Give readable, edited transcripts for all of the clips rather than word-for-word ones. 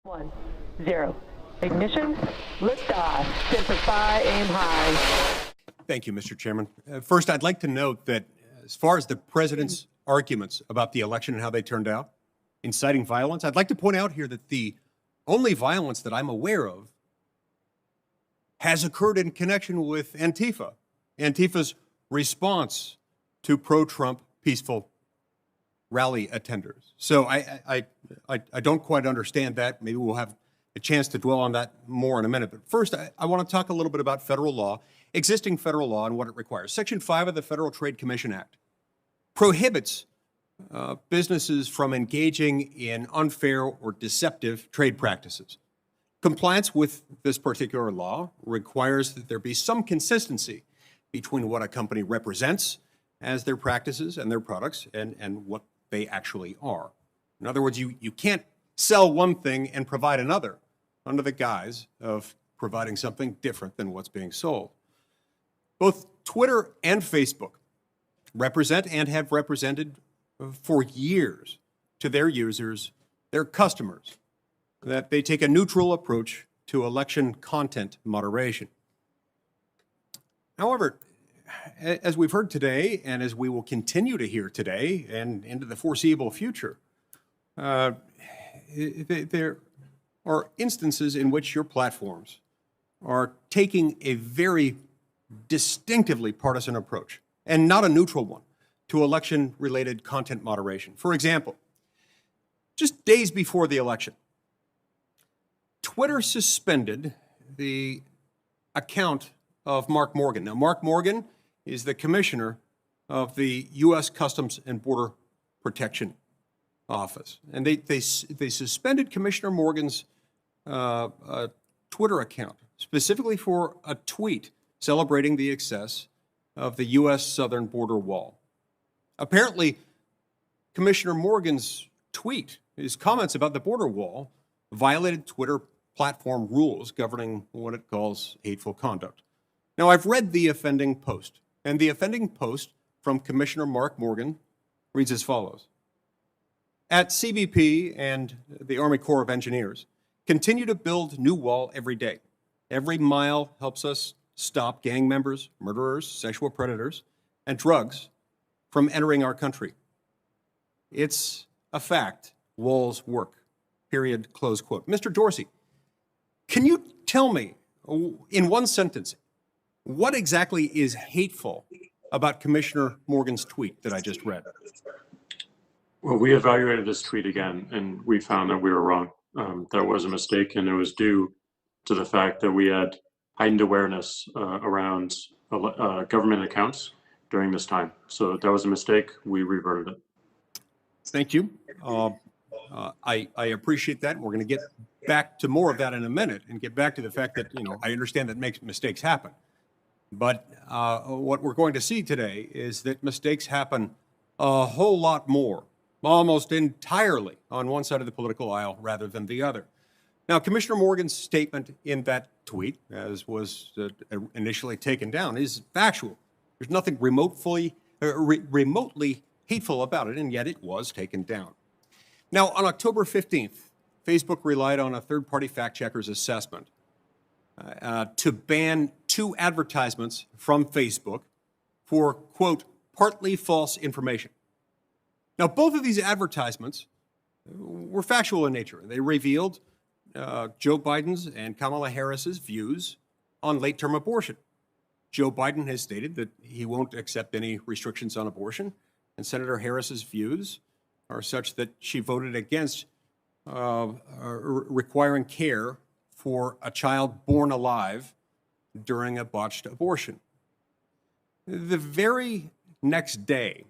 1, 0. Ignition, liftoff. Center 5, aim high. Thank you, Mr. Chairman. First, I'd like to note that as far as the president's arguments about the election and how they turned out, inciting violence, I'd like to point out here that the only violence that I'm aware of has occurred in connection with Antifa, Antifa's response to pro-Trump peaceful rally attenders. So I don't quite understand that. Maybe we'll have a chance to dwell on that more in a minute. But first, I want to talk a little bit about federal law, existing federal law, and what it requires. Section 5 of the Federal Trade Commission Act prohibits businesses from engaging in unfair or deceptive trade practices. Compliance with this particular law requires that there be some consistency between what a company represents as their practices and their products and what they actually are. In other words, you can't sell one thing and provide another under the guise of providing something different than what's being sold. Both Twitter and Facebook represent and have represented for years to their users, their customers, that they take a neutral approach to election content moderation. However, as we've heard today, and as we will continue to hear today and into the foreseeable future, there are instances in which your platforms are taking a very distinctively partisan approach, and not a neutral one, to election-related content moderation. For example, just days before the election, Twitter suspended the account of Mark Morgan. Now, Mark Morgan is the commissioner of the U.S. Customs and Border Protection Office. And they suspended Commissioner Morgan's Twitter account, specifically for a tweet celebrating the success of the U.S. southern border wall. Apparently, Commissioner Morgan's tweet, his comments about the border wall, violated Twitter platform rules governing what it calls hateful conduct. Now, I've read the offending post, and the offending post from Commissioner Mark Morgan reads as follows. At CBP and the Army Corps of Engineers, continue to build new wall every day. Every mile helps us stop gang members, murderers, sexual predators, and drugs from entering our country. It's a fact. Walls work. Period. Close quote. Mr. Dorsey, can you tell me in one sentence what exactly is hateful about Commissioner Morgan's tweet that I just read? Well, we evaluated this tweet again, and we found that we were wrong. That was a mistake, and it was due to the fact that we had heightened awareness around government accounts during this time. So that was a mistake. We reverted it. Thank you. I appreciate that. We're going to get back to more of that in a minute and get back to the fact that, I understand that mistakes happen. But what we're going to see today is that mistakes happen a whole lot more, almost entirely on one side of the political aisle rather than the other. Now, Commissioner Morgan's statement in that tweet, as was initially taken down, is factual. There's nothing remotely hateful about it, and yet it was taken down. Now, on October 15th, Facebook relied on a third-party fact-checker's assessment to ban 2 advertisements from Facebook for, quote, partly false information. Now, both of these advertisements were factual in nature. They revealed Joe Biden's and Kamala Harris's views on late-term abortion. Joe Biden has stated that he won't accept any restrictions on abortion, and Senator Harris's views are such that she voted against requiring care for a child born alive during a botched abortion. The very next day,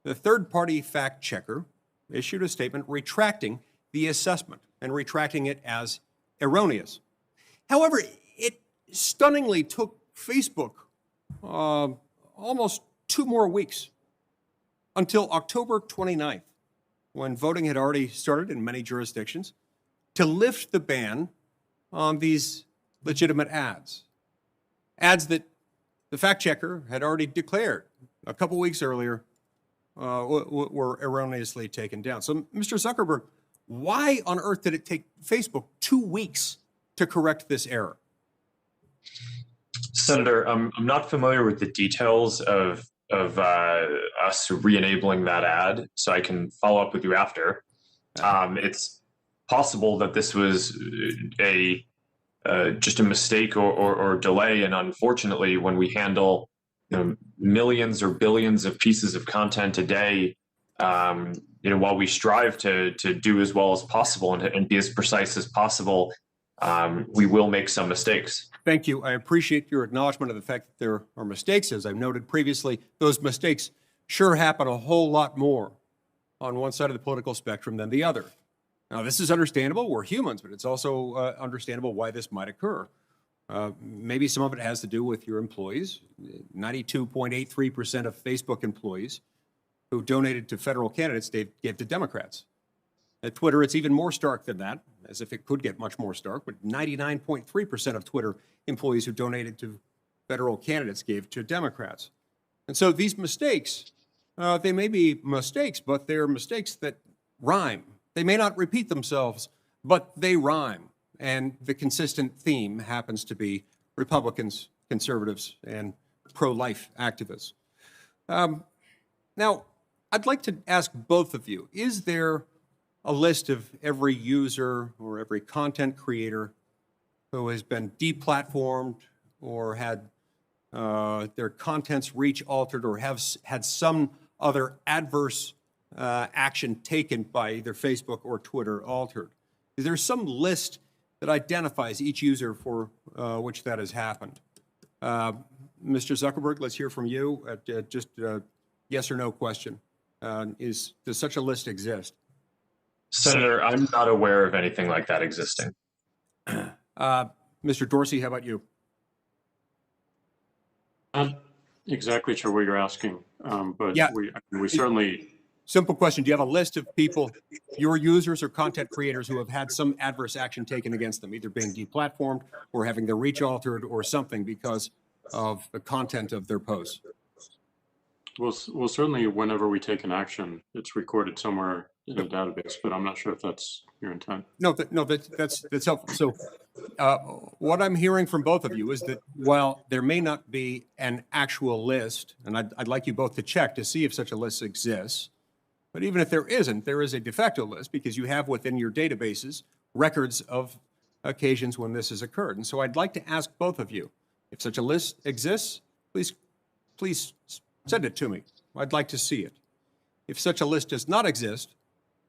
the third-party fact-checker issued a statement retracting the assessment and retracting it as erroneous. However, it stunningly took Facebook almost 2 more weeks until October 29th, when voting had already started in many jurisdictions, to lift the ban on these legitimate ads. Ads that the fact checker had already declared a couple weeks earlier were erroneously taken down. So, Mr. Zuckerberg, Why on earth did it take Facebook 2 weeks to correct this error? Senator, I'm not familiar with the details of us re-enabling that ad, so I can follow up with you after. It's possible that this was just a mistake or delay, and unfortunately, when we handle millions or billions of pieces of content a day, while we strive to do as well as possible and be as precise as possible, we will make some mistakes. Thank you. I appreciate your acknowledgement of the fact that there are mistakes. As I've noted previously, those mistakes sure happen a whole lot more on one side of the political spectrum than the other. Now, this is understandable. We're humans, but it's also understandable why this might occur. Maybe some of it has to do with your employees. 92.83% of Facebook employees who donated to federal candidates, they gave to Democrats. At Twitter, it's even more stark than that, as if it could get much more stark, but 99.3% of Twitter employees who donated to federal candidates gave to Democrats. And so these mistakes, they may be mistakes, but they're mistakes that rhyme. They may not repeat themselves, but they rhyme. And the consistent theme happens to be Republicans, conservatives, and pro-life activists. Now, I'd like to ask both of you, is there a list of every user or every content creator who has been deplatformed or had their contents reach altered or have had some other adverse action taken by either Facebook or Twitter altered? Is there some list that identifies each user for which that has happened? Mr. Zuckerberg, let's hear from you. Just a yes or no question. Does such a list exist? Senator, I'm not aware of anything like that existing. Mr. Dorsey, how about you? Not exactly sure what you're asking, but Yeah. we certainly. Simple question. Do you have a list of people, your users or content creators, who have had some adverse action taken against them, either being deplatformed or having their reach altered or something because of the content of their posts? Well, certainly whenever we take an action, it's recorded somewhere in a database, but I'm not sure if that's your intent. No, that's helpful. So what I'm hearing from both of you is that while there may not be an actual list, and I'd like you both to check to see if such a list exists, but even if there isn't, there is a de facto list because you have within your databases records of occasions when this has occurred. And so I'd like to ask both of you, if such a list exists, please send it to me. I'd like to see it. If such a list does not exist,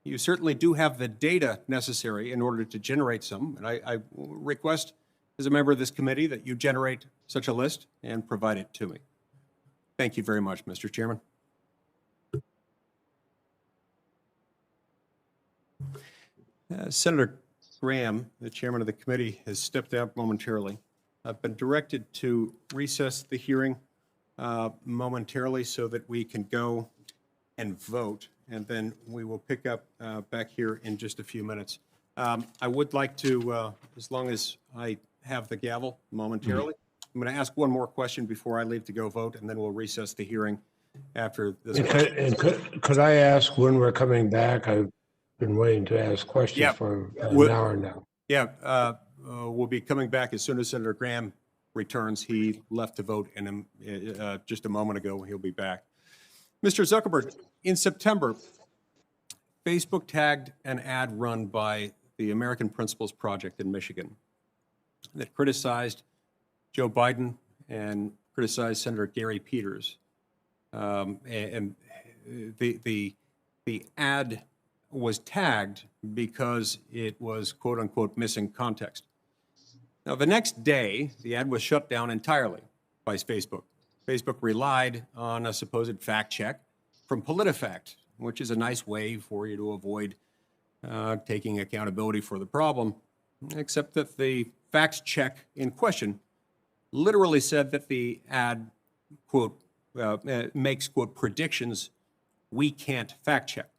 you certainly do have the data necessary in order to generate some. And I request, as a member of this committee, that you generate such a list and provide it to me. Thank you very much, Mr. Chairman. Senator Graham, the chairman of the committee, has stepped out momentarily. I've been directed to recess the hearing momentarily so that we can go and vote, and then we will pick up back here in just a few minutes. I would like to, as long as I have the gavel momentarily, I'm going to ask one more question before I leave to go vote, and then we'll recess the hearing after this. Could I ask when we're coming back? I've been waiting to ask questions for an hour now. Yeah, we'll be coming back as soon as Senator Graham returns. He left to vote in just a moment ago. He'll be back. Mr. Zuckerberg, in September, Facebook tagged an ad run by the American Principles Project in Michigan that criticized Joe Biden and criticized Senator Gary Peters. And the ad was tagged because it was, quote unquote, missing context. Now, the next day, the ad was shut down entirely by Facebook. Facebook relied on a supposed fact check from PolitiFact, which is a nice way for you to avoid taking accountability for the problem, except that the fact check in question literally said that the ad, quote, makes, quote, predictions we can't fact check.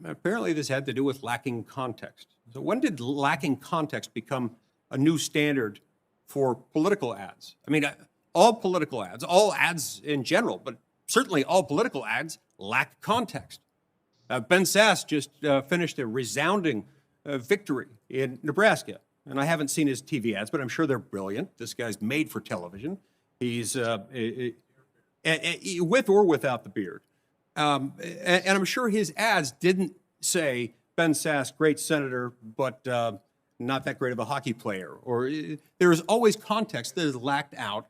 Apparently, this had to do with lacking context. So when did lacking context become a new standard for political ads? I mean, all political ads, all ads in general, but certainly all political ads lack context. Ben Sasse just finished a resounding victory in Nebraska. And I haven't seen his TV ads, but I'm sure they're brilliant. This guy's made for television. He's with or without the beard. And I'm sure his ads didn't say, Ben Sasse, great senator, but not that great of a hockey player. Or there is always context that is left out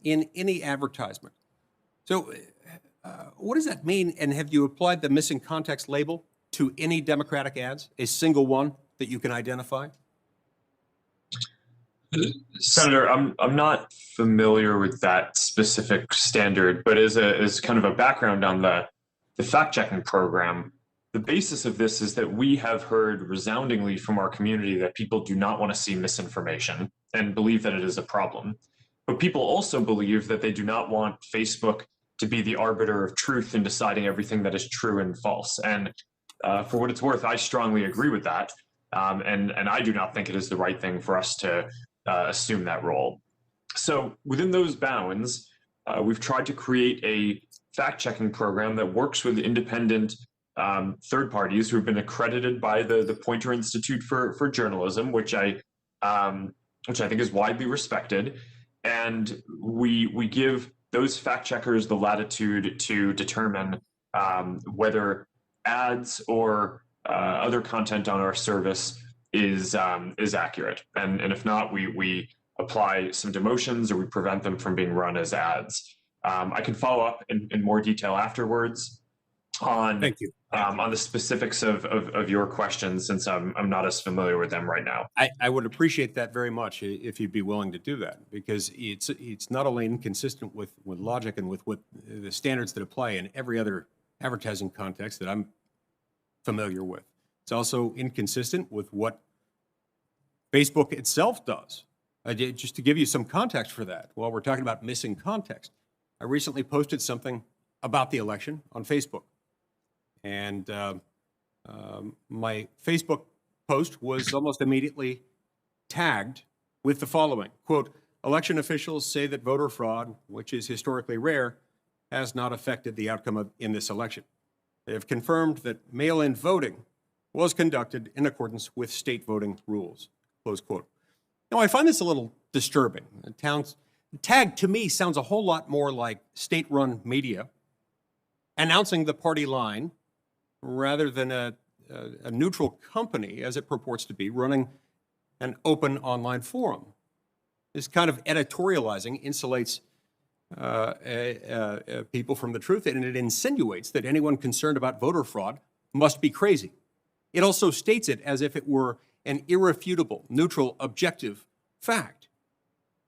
in any advertisement. So what does that mean? And have you applied the missing context label to any Democratic ads, a single one that you can identify? Senator, I'm not familiar with that specific standard, but as kind of a background on the fact-checking program, the basis of this is that we have heard resoundingly from our community that people do not want to see misinformation and believe that it is a problem. But people also believe that they do not want Facebook to be the arbiter of truth in deciding everything that is true and false. And for what it's worth, I strongly agree with that. And I do not think it is the right thing for us to assume that role. So within those bounds, we've tried to create a fact-checking program that works with independent third parties who have been accredited by the Poynter Institute for Journalism, which I think is widely respected. And we give those fact-checkers the latitude to determine whether ads or other content on our service is accurate, and if not, we apply some demotions or we prevent them from being run as ads. I can follow up in more detail afterwards on on the specifics of your questions, since I'm not as familiar with them right now. I would appreciate that very much if you'd be willing to do that, because it's not only inconsistent with logic and with what the standards that apply in every other advertising context that I'm familiar with. It's also inconsistent with what Facebook itself does. Just to give you some context for that, while we're talking about missing context, I recently posted something about the election on Facebook. And my Facebook post was almost immediately tagged with the following, quote, election officials say that voter fraud, which is historically rare, has not affected the outcome in this election. They have confirmed that mail-in voting was conducted in accordance with state voting rules, close quote. Now, I find this a little disturbing. The tag, to me, sounds a whole lot more like state-run media announcing the party line rather than a neutral company, as it purports to be, running an open online forum. This kind of editorializing insulates people from the truth, and it insinuates that anyone concerned about voter fraud must be crazy. It also states it as if it were an irrefutable, neutral, objective fact.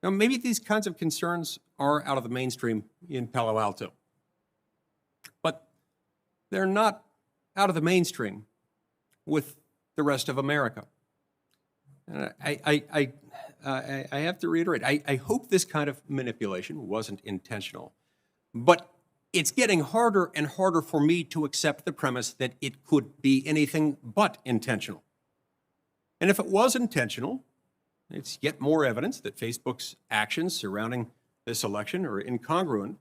Now, maybe these kinds of concerns are out of the mainstream in Palo Alto, but they're not out of the mainstream with the rest of America. I have to reiterate, I hope this kind of manipulation wasn't intentional, but it's getting harder and harder for me to accept the premise that it could be anything but intentional. And if it was intentional, it's yet more evidence that Facebook's actions surrounding this election are incongruent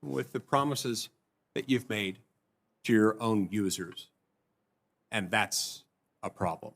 with the promises that you've made to your own users. And that's a problem.